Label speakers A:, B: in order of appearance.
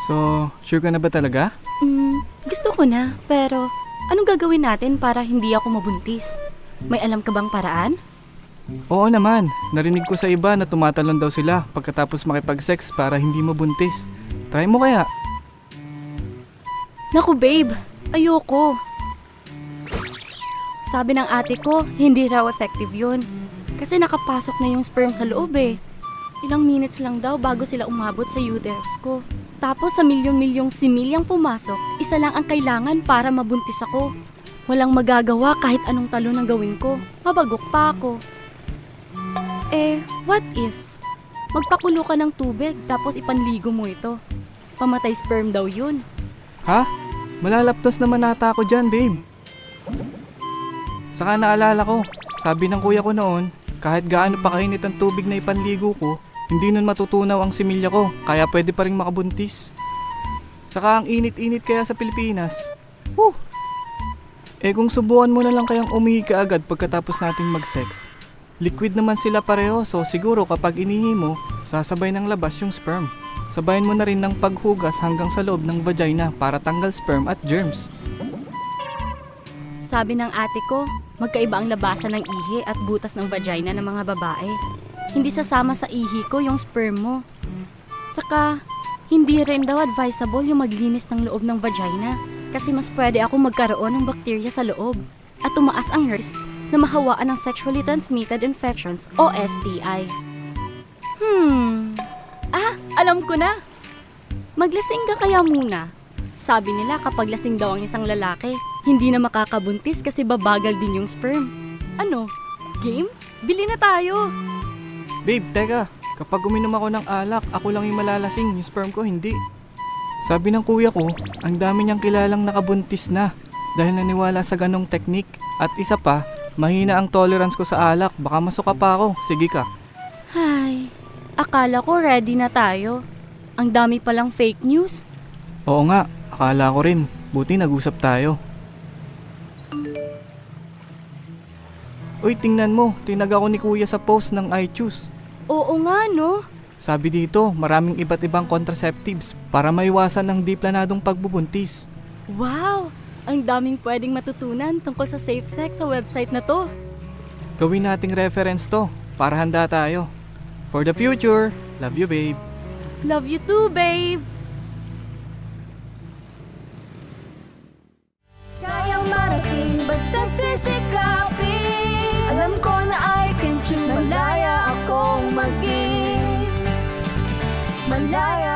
A: So, sure ka na ba talaga?
B: Gusto ko na, pero anong gagawin natin para hindi ako mabuntis? May alam ka bang paraan?
A: Oo naman, narinig ko sa iba na tumatalon daw sila pagkatapos makipag-sex para hindi mabuntis. Try mo kaya?
B: Naku babe, ayoko. Sabi ng ate ko, hindi raw effective yun. Kasi nakapasok na yung sperm sa loob eh. Ilang minutes lang daw bago sila umabot sa uterus ko. Tapos sa milyon-milyong similyang pumasok, isa lang ang kailangan para mabuntis ako. Walang magagawa kahit anong talon ang gawin ko. Mabagok pa ako. What if? Magpakulo ka ng tubig tapos ipanligo mo ito. Pamatay sperm daw yun.
A: Ha? Malalaptos naman nata ako dyan, babe. Saka naalala ko, sabi ng kuya ko noon, kahit gaano pa kainit ang tubig na ipanligo ko, hindi nun matutunaw ang similya ko, kaya pwede pa rin makabuntis. Saka ang init-init kaya sa Pilipinas. Kung subukan mo na lang kayang umihi ka agad pagkatapos natin mag-sex. Liquid naman sila pareho, so siguro kapag inihi mo, sasabay ng labas yung sperm. Sabayan mo na rin ng paghugas hanggang sa loob ng vagina para tanggal sperm at germs.
B: Sabi ng ate ko, magkaiba ang labasan ng ihi at butas ng vagina ng mga babae. Hindi sasama sa ihi ko yung sperm mo. Saka, hindi rin daw advisable yung maglinis ng loob ng vagina kasi mas pwede ako magkaroon ng bakterya sa loob at tumaas ang risk na mahawaan ng sexually transmitted infections o STI. Alam ko na. Maglasing ka kaya muna. Sabi nila kapag lasing daw ang isang lalaki, hindi na makakabuntis kasi babagal din yung sperm. Ano? Game? Bili na tayo!
A: Babe, teka. Kapag uminom ako ng alak, ako lang yung malalasing, yung sperm ko hindi. Sabi ng kuya ko, ang dami niyang kilalang nakabuntis na dahil naniwala sa ganong teknik. At isa pa, mahina ang tolerance ko sa alak, baka masuka pa ako. Sige ka.
B: Ay, akala ko ready na tayo. Ang dami palang fake news.
A: Oo nga, akala ko rin. Buti nag-usap tayo. Uy, tingnan mo, tinag ako ni kuya sa post ng iChoose.
B: Oo nga no.
A: Sabi dito, maraming iba't ibang contraceptives para maiwasan ang di planadong pagbubuntis.
B: Wow! Ang daming pwedeng matutunan tungkol sa safe sex sa website na to.
A: Gawin nating reference to para handa tayo. For the future, love you babe.
B: Love you too, babe!
C: Kayang marating basta't sisikapin. Alam ko na I can choose. Malaya akong maging. Malaya